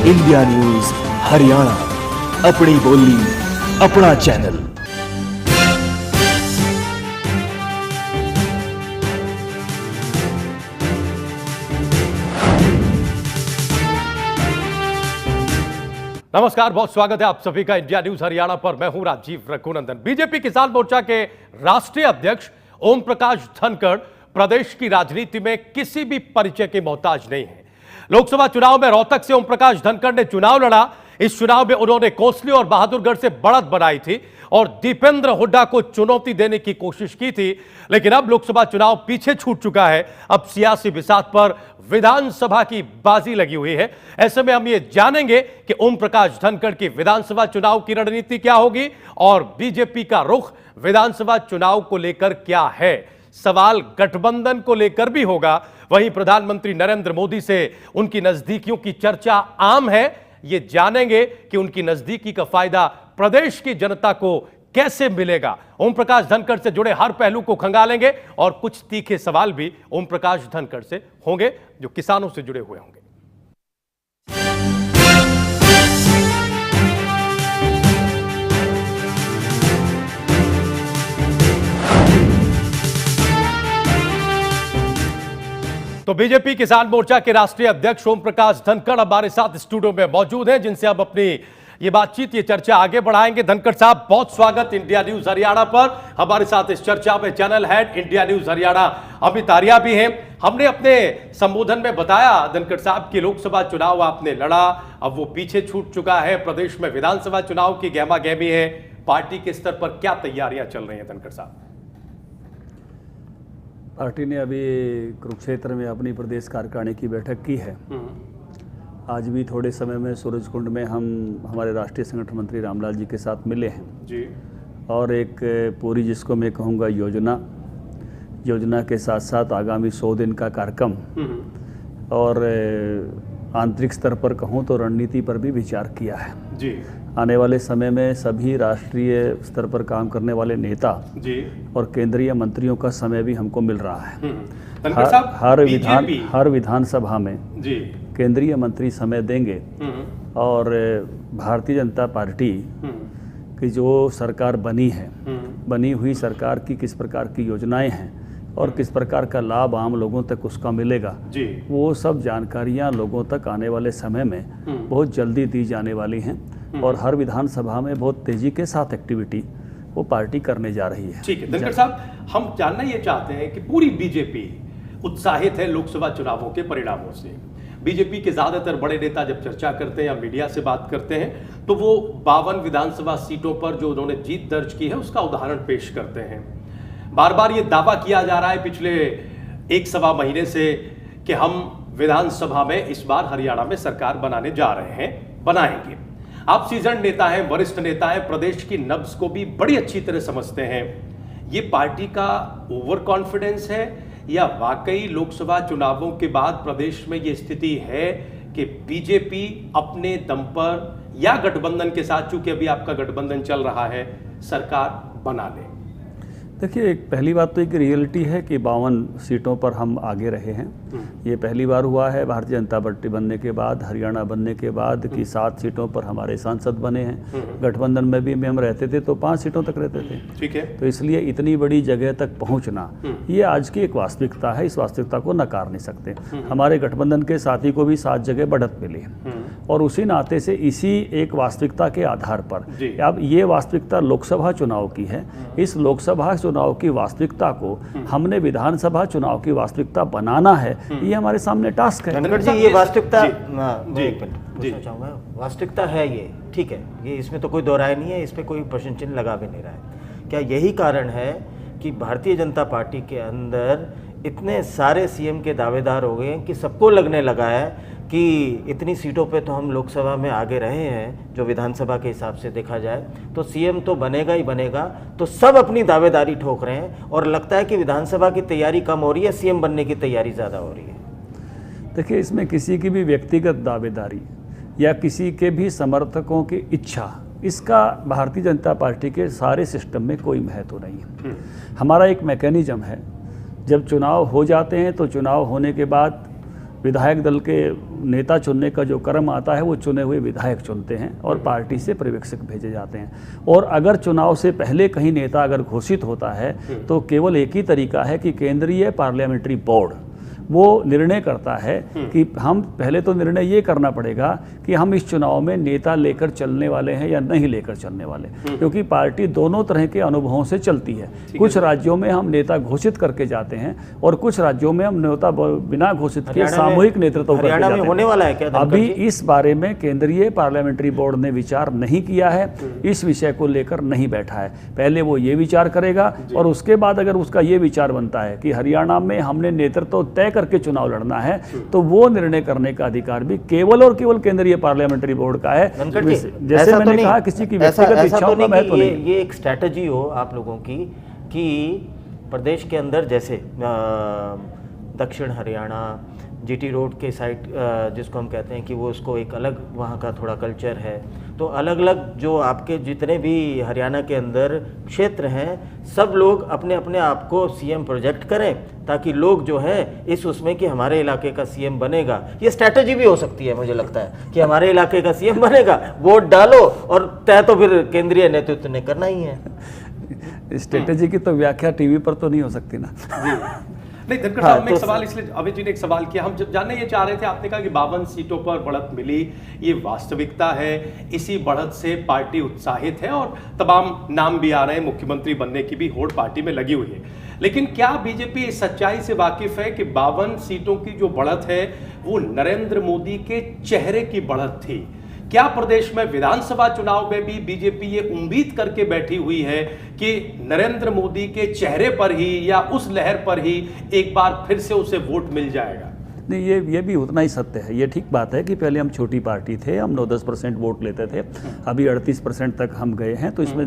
India news Haryana, अपनी बोली अपना चैनल। नमस्कार, बहुत स्वागत है आप सभी का इंडिया न्यूज हरियाणा पर। मैं हूं राजीव रघुनंदन। बीजेपी किसान मोर्चा के राष्ट्रीय अध्यक्ष ओम प्रकाश धनखड़ प्रदेश की राजनीति में किसी भी परिचय के मोहताज नहीं है। लोकसभा चुनाव में रोहतक से ओम प्रकाश धनखड़ ने चुनाव लड़ा। इस चुनाव में उन्होंने कोसली और बहादुरगढ़ से बढ़त बनाई थी और दीपेंद्र हुड्डा को चुनौती देने की कोशिश की थी, लेकिन अब लोकसभा चुनाव पीछे छूट चुका है। अब सियासी बिसात पर विधानसभा की बाजी लगी हुई है। ऐसे में हम ये जानेंगे कि ओम प्रकाश धनखड़ की विधानसभा चुनाव की रणनीति क्या होगी और बीजेपी का रुख विधानसभा चुनाव को लेकर क्या है। सवाल गठबंधन को लेकर भी होगा। वहीं प्रधानमंत्री नरेंद्र मोदी से उनकी नजदीकियों की चर्चा आम है। ये जानेंगे कि उनकी नजदीकी का फायदा प्रदेश की जनता को कैसे मिलेगा। ओम प्रकाश धनखड़ से जुड़े हर पहलू को खंगालेंगे और कुछ तीखे सवाल भी ओम प्रकाश धनखड़ से होंगे जो किसानों से जुड़े हुए होंगे। तो बीजेपी किसान मोर्चा के राष्ट्रीय अध्यक्ष ओम प्रकाश धनखड़ हमारे साथ स्टूडियो में मौजूद हैं, जिनसे अब अपनी ये बातचीत, ये चर्चा आगे बढ़ाएंगे। धनखड़ साहब, बहुत स्वागत इंडिया न्यूज हरियाणा पर। हमारे साथ इस चर्चा में channel head India news Haryana Amit Arya भी हैं। हमने अपने संबोधन में बताया धनखड़ साहब कि लोकसभा चुनाव आपने लड़ा, अब वो पीछे छूट चुका है। प्रदेश में विधानसभा चुनाव की गहमा गहमी है। पार्टी के स्तर पर क्या तैयारियां चल रही हैं धनखड़ साहब? पार्टी ने अभी कुरुक्षेत्र में अपनी प्रदेश कार्यकारिणी की बैठक की है। आज भी थोड़े समय में सूरजकुंड में हम हमारे राष्ट्रीय संगठन मंत्री रामलाल जी के साथ मिले हैं जी। और एक पूरी, जिसको मैं कहूँगा योजना के साथ साथ आगामी 100 दिन का कार्यक्रम और आंतरिक स्तर पर कहूँ तो रणनीति पर भी विचार किया है जी। आने वाले समय में सभी राष्ट्रीय स्तर पर काम करने वाले नेता जी और केंद्रीय मंत्रियों का समय भी हमको मिल रहा है। हर विधानसभा में जी केंद्रीय मंत्री समय देंगे और भारतीय जनता पार्टी की जो सरकार बनी हुई सरकार की किस प्रकार की योजनाएं हैं और किस प्रकार का लाभ आम लोगों तक उसका मिलेगा जी, वो सब जानकारियां लोगों तक आने वाले समय में बहुत जल्दी दी जाने वाली हैं और हर विधानसभा में बहुत तेजी के साथ एक्टिविटी वो पार्टी करने जा रही है। ठीक है धनखड़ साहब, हम जानना ये चाहते हैं कि पूरी बीजेपी उत्साहित है लोकसभा चुनावों के परिणामों से। बीजेपी के ज्यादातर बड़े नेता जब चर्चा करते हैं या मीडिया से बात करते हैं तो वो 52 विधानसभा सीटों पर जो उन्होंने जीत दर्ज की है उसका उदाहरण पेश करते हैं। बार बार ये दावा किया जा रहा है पिछले 1-1.25 महीने से कि हम विधानसभा में इस बार हरियाणा में सरकार बनाने जा रहे हैं, बनाएंगे। आप सीजन नेता हैं, वरिष्ठ नेता हैं, प्रदेश की नब्ज को भी बड़ी अच्छी तरह समझते हैं। ये पार्टी का ओवर कॉन्फिडेंस है या वाकई लोकसभा चुनावों के बाद प्रदेश में ये स्थिति है कि बीजेपी अपने दम पर या गठबंधन के साथ, चूंकि अभी आपका गठबंधन चल रहा है, सरकार बना ले? देखिए, एक पहली बात तो एक रियलिटी है कि 52 सीटों पर हम आगे रहे हैं। ये पहली बार हुआ है भारतीय जनता पार्टी बनने के बाद, हरियाणा बनने के बाद कि 7 सीटों पर हमारे सांसद बने हैं। गठबंधन में भी हम रहते थे तो 5 सीटों तक रहते थे। ठीक है। तो इसलिए इतनी बड़ी जगह तक पहुंचना ये आज की एक वास्तविकता है। इस वास्तविकता को नकार नहीं सकते। हमारे गठबंधन के साथी को भी 7 जगह बढ़त मिली और उसी नाते से इसी एक वास्तविकता के आधार पर अब ये वास्तविकता लोकसभा चुनाव की है। इस लोकसभा चुनाव की वास्तविकता को हमने विधानसभा चुनाव की वास्तविकता बनाना है। ये हमारे सामने टास्क है। धनखड़ जी, ये वास्तविकता चाहूँगा, वास्तविकता है ये, ठीक है, ये इसमें तो कोई दो राय नहीं है, इस पर कोई प्रश्न चिन्ह लगा भी नहीं रहा है। क्या यही कारण है कि भारतीय जनता पार्टी के अंदर इतने सारे सीएम के दावेदार हो गए कि सबको लगने लगा है कि इतनी सीटों पे तो हम लोकसभा में आगे रहे हैं, जो विधानसभा के हिसाब से देखा जाए तो सीएम तो बनेगा ही बनेगा, तो सब अपनी दावेदारी ठोक रहे हैं और लगता है कि विधानसभा की तैयारी कम हो रही है, सीएम बनने की तैयारी ज़्यादा हो रही है। देखिए, इसमें किसी की भी व्यक्तिगत दावेदारी या किसी के भी समर्थकों की इच्छा, इसका भारतीय जनता पार्टी के सारे सिस्टम में कोई महत्व नहीं है। हमारा एक मैकेनिज्म है, जब चुनाव हो जाते हैं तो चुनाव होने के बाद विधायक दल के नेता चुनने का जो क्रम आता है वो चुने हुए विधायक चुनते हैं और पार्टी से पर्यवेक्षक भेजे जाते हैं। और अगर चुनाव से पहले कहीं नेता अगर घोषित होता है तो केवल एक ही तरीका है कि केंद्रीय पार्लियामेंट्री बोर्ड वो निर्णय करता है कि हम पहले तो निर्णय ये करना पड़ेगा कि हम इस चुनाव में नेता लेकर चलने वाले हैं या नहीं लेकर चलने वाले, क्योंकि पार्टी दोनों तरह के अनुभवों से चलती है। कुछ राज्यों में हम नेता घोषित करके जाते हैं और कुछ राज्यों में हम नेता बिना घोषित किए सामूहिक नेतृत्व करके जाते हैं। होने वाला है क्या अभी इस बारे में केंद्रीय पार्लियामेंट्री बोर्ड ने विचार नहीं किया है, इस विषय को लेकर नहीं बैठा है। पहले वो ये विचार करेगा और उसके बाद अगर उसका ये विचार बनता है कि हरियाणा में हमने नेतृत्व तय करके चुनाव लड़ना है तो वो निर्णय करने का अधिकार भी केवल और केवल केंद्रीय पार्लियामेंट्री बोर्ड का है। जैसे मैंने कहा, किसी की व्यक्तिगत इच्छाओं का महत्व नहीं। ये एक स्ट्रैटेजी हो आप लोगों की कि प्रदेश के अंदर जैसे दक्षिण हरियाणा जीटी रोड के साइड जिसको हम कहते हैं कि वो उसको एक अलग वहाँ का थोड़ा कल्चर है, तो अलग अलग जो आपके जितने भी हरियाणा के अंदर क्षेत्र हैं सब लोग अपने अपने आप को सीएम प्रोजेक्ट करें ताकि लोग जो है इस उसमें कि हमारे इलाके का सीएम बनेगा। ये स्ट्रैटेजी भी हो सकती है, मुझे लगता है कि हमारे इलाके का सीएम बनेगा, वोट डालो और तय तो फिर केंद्रीय नेतृत्व ने करना ही है। स्ट्रैटेजी की तो व्याख्या टीवी पर तो नहीं हो सकती ना। नहीं धनखड़ साहब, एक सवाल इसलिए अमित जी ने एक सवाल किया, हम जब जानना ये चाह रहे थे, आपने कहा कि 52 सीटों पर बढ़त मिली, ये वास्तविकता है, इसी बढ़त से पार्टी उत्साहित है और तमाम नाम भी आ रहे हैं, मुख्यमंत्री बनने की भी होड़ पार्टी में लगी हुई है। लेकिन क्या बीजेपी इस सच्चाई से वाकिफ है कि 52 सीटों की जो बढ़त है वो नरेंद्र मोदी के चेहरे की बढ़त थी? क्या प्रदेश में विधानसभा चुनाव में भी बीजेपी ये उम्मीद करके बैठी हुई है कि नरेंद्र मोदी के चेहरे पर ही या उस लहर पर ही एक बार फिर से उसे वोट मिल जाएगा? नहीं, ये भी उतना ही सत्य है। ये ठीक बात है कि पहले हम छोटी पार्टी थे, हम 9-10% वोट लेते थे, अभी 38% तक हम गए हैं, तो इसमें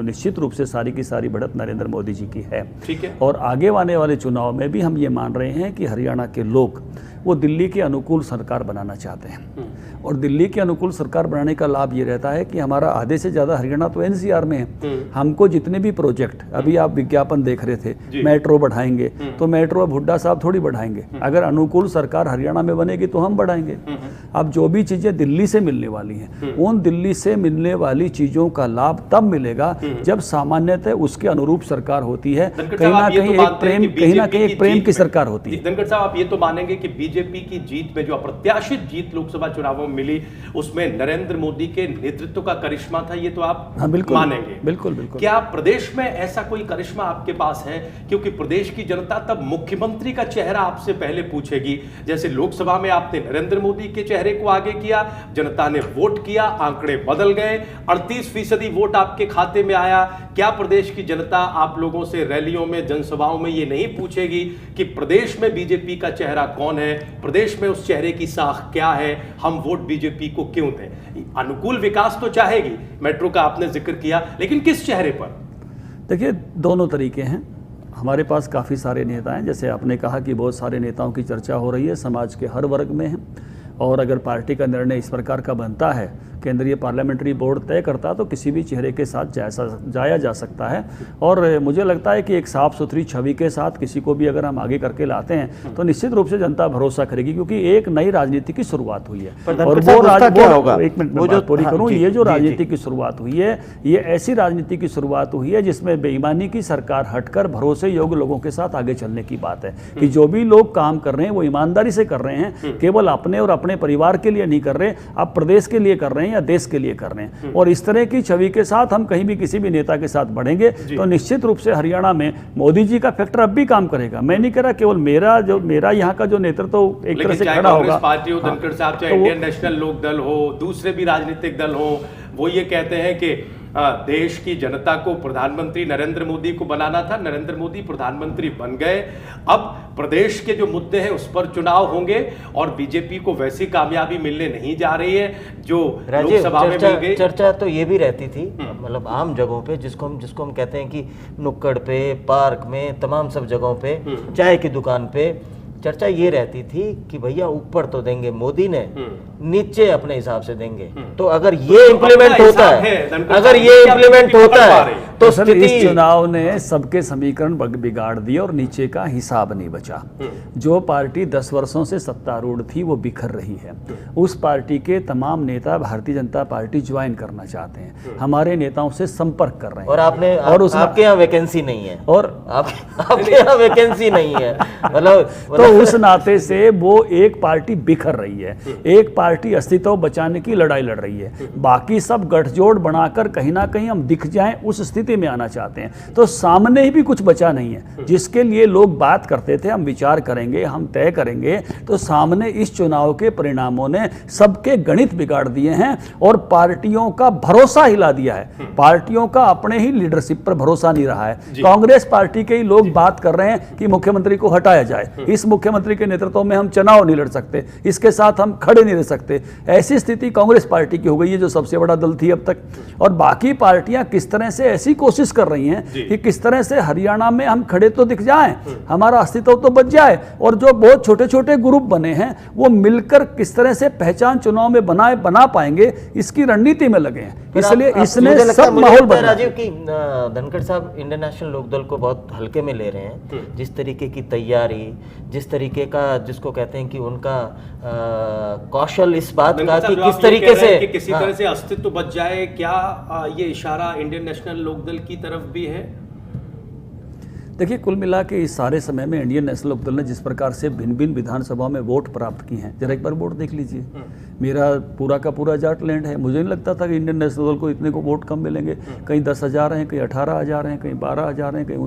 निश्चित रूप से सारी की सारी बढ़त नरेंद्र मोदी जी की है। ठीक है। और आगे आने वाले चुनाव में भी हम ये मान रहे हैं कि हरियाणा के लोग वो दिल्ली के अनुकूल सरकार बनाना चाहते हैं और दिल्ली के अनुकूल सरकार बनाने का लाभ ये रहता है कि हमारा आधे से ज़्यादा हरियाणा तो एनसीआर में है। हमको जितने भी प्रोजेक्ट, अभी आप विज्ञापन देख रहे थे, मेट्रो बढ़ाएंगे, तो मेट्रो हुड्डा साहब थोड़ी बढ़ाएंगे, अगर अनुकूल सरकार हरियाणा में बनेगी तो हम बढ़ाएंगे। अब जो भी चीज़ें दिल्ली से मिलने वाली हैं, उन दिल्ली से मिलने वाली चीज़ों का लाभ तब मिलेगा जब सामान्यतः उसके अनुरूप सरकार होती है, कहीं ना कहीं एक प्रेम की सरकार होती है। धनखड़ साहब, आप ये तो मानेंगे कि बीजेपी की जीत में, जो अप्रत्याशित जीत लोकसभा चुनावों में मिली, उसमें नरेंद्र मोदी के नेतृत्व का करिश्मा था, ये तो आप मानेंगे? बिल्कुल बिल्कुल। क्या प्रदेश में ऐसा कोई करिश्मा आपके पास है? क्योंकि प्रदेश की जनता तब मुख्यमंत्री का चेहरा आपसे पहले पूछेगी। जैसे लोकसभा में आपने नरेंद्र मोदी के चेहरे को आगे किया, जनता ने वोट किया, आंकड़े बदल गए, 38% वोट आपके खाते में आया। क्या प्रदेश की जनता आप लोगों से रैलियों में, जनसभाओं में ये नहीं पूछेगी कि प्रदेश में बीजेपी का चेहरा कौन है, प्रदेश में उस चेहरे की साख क्या है, हम वोट बीजेपी को क्यों दें? अनुकूल विकास तो चाहेगी, मेट्रो का आपने जिक्र किया, लेकिन किस चेहरे पर? देखिए, दोनों तरीके हैं। हमारे पास काफ़ी सारे नेता हैं, जैसे आपने कहा कि बहुत सारे नेताओं की चर्चा हो रही है, समाज के हर वर्ग में है, और अगर पार्टी का निर्णय इस प्रकार का बनता है, केंद्रीय पार्लियामेंट्री बोर्ड तय करता, तो किसी भी चेहरे के साथ जाया जा सकता है। और मुझे लगता है कि एक साफ सुथरी छवि के साथ किसी को भी अगर हम आगे करके लाते हैं तो निश्चित रूप से जनता भरोसा करेगी, क्योंकि एक नई राजनीति की शुरुआत हुई है। और एक मिनट में बात पूरी करूं, ये जो राजनीति की शुरुआत हुई है, ये ऐसी राजनीति की शुरुआत हुई है जिसमें बेईमानी की सरकार हटकर भरोसे योग्य लोगों के साथ आगे चलने की बात है कि जो भी लोग काम कर रहे हैं वो ईमानदारी से कर रहे हैं, केवल अपने और अपने परिवार के लिए नहीं कर रहे, अब प्रदेश के लिए कर रहे हैं या देश के लिए कर रहे हैं। और इस तरह की छवि के साथ हम कहीं भी किसी भी नेता के साथ बढ़ेंगे तो निश्चित रूप से हरियाणा में मोदी जी का फैक्टर अब भी काम करेगा। मैं नहीं कह रहा केवल मेरा यहाँ का जो नेतृत्व एक तरह से खड़ा होगा, पार्टी हो, धनखड़ साहब, चाहे इंडियन नेशनल लोक दल हो, दूसरे भी राजनीतिक दल हो, वो ये कहते हैं कि देश की जनता को प्रधानमंत्री नरेंद्र मोदी को बनाना था, नरेंद्र मोदी प्रधानमंत्री बन गए, अब प्रदेश के जो मुद्दे हैं उस पर चुनाव होंगे और बीजेपी को वैसी कामयाबी मिलने नहीं जा रही है जो लोकसभा में मिल गई। चर्चा तो ये भी रहती थी, मतलब आम जगहों पे, जिसको हम कहते हैं कि नुक्कड़ पे, पार्क में, तमाम सब जगहों पे, चाय की दुकान पे, चर्चा ये रहती थी कि भैया ऊपर तो देंगे मोदी ने, नीचे अपने हिसाब से देंगे। तो अगर ये इम्प्लीमेंट होता है, अगर ये इम्प्लीमेंट होता है तो सर इस स्थिति चुनाव ने सबके समीकरण बिगाड़ दिए और नीचे का हिसाब नहीं बचा। जो पार्टी 10 वर्षों से सत्तारूढ़ थी वो बिखर रही है। उस पार्टी के तमाम नेता भारतीय जनता पार्टी ज्वाइन करना चाहते हैं, हमारे नेताओं से संपर्क कर रहे हैं। और आपने आपके यहाँ वैकेंसी नहीं है, और आपके यहाँ वैकेंसी नहीं है, मतलब तो उस नाते से वो एक पार्टी बिखर रही है, एक पार्टी अस्तित्व बचाने की लड़ाई लड़ रही है, बाकी सब गठजोड़ बनाकर कहीं ना कहीं हम दिख जाएं उस स्थिति में आना चाहते हैं। तो सामने ही भी कुछ बचा नहीं है जिसके लिए लोग बात करते थे हम विचार करेंगे, हम तय करेंगे। तो सामने इस चुनाव के परिणामों ने सबके गणित बिगाड़ दिए हैं और पार्टियों का भरोसा हिला दिया है। पार्टियों का अपने ही लीडरशिप पर भरोसा नहीं रहा है। कांग्रेस पार्टी के ही लोग बात कर रहे हैं कि मुख्यमंत्री को हटाया जाए, इस मुख्यमंत्री के नेतृत्व में हम चुनाव नहीं लड़ सकते, इसके साथ हम खड़े नहीं रह सकते। ऐसी स्थिति कांग्रेस पार्टी की हो गई है जो सबसे बड़ा दल थी अब तक। और बाकी पार्टियां किस तरह से ऐसी कोशिश कर रही हैं कि किस तरह से हरियाणा में हम खड़े तो दिख जाएं, हमारा अस्तित्व तो बच जाए, और जो बहुत छोटे छोटे ग्रुप बने हैं वो मिलकर किस तरह से पहचान चुनाव में बना पाएंगे इसकी रणनीति में लगे हैं। इसलिए इसने सब माहौल बदला। राजीव की धनखड़ साहब इंडियन नेशनल लोकदल को बहुत हल्के में ले रहे हैं। जिस तरीके की तैयारी, जिस तरीके का जिसको कहते हैं कि उनका कौशल इस बात का कि किस तरीके से किसी तरह से अस्तित्व बच जाए, क्या ये इशारा इंडियन नेशनल लोकदल की तरफ भी है? देखिए, कुल मिला के इस सारे समय में इंडियन नेशनल लोकदल ने जिस प्रकार से भिन्न भिन्न विधानसभा में वोट प्राप्त किए हैं, जरा एक बार वोट देख लीजिए। मेरा पूरा का पूरा जाटलैंड है, मुझे नहीं लगता था कि इंडियन नेशनल दल को इतने को वोट कम मिलेंगे। कहीं 10,000 हैं, कहीं 18,000 हैं, कहीं 12,000 हैं, कहीं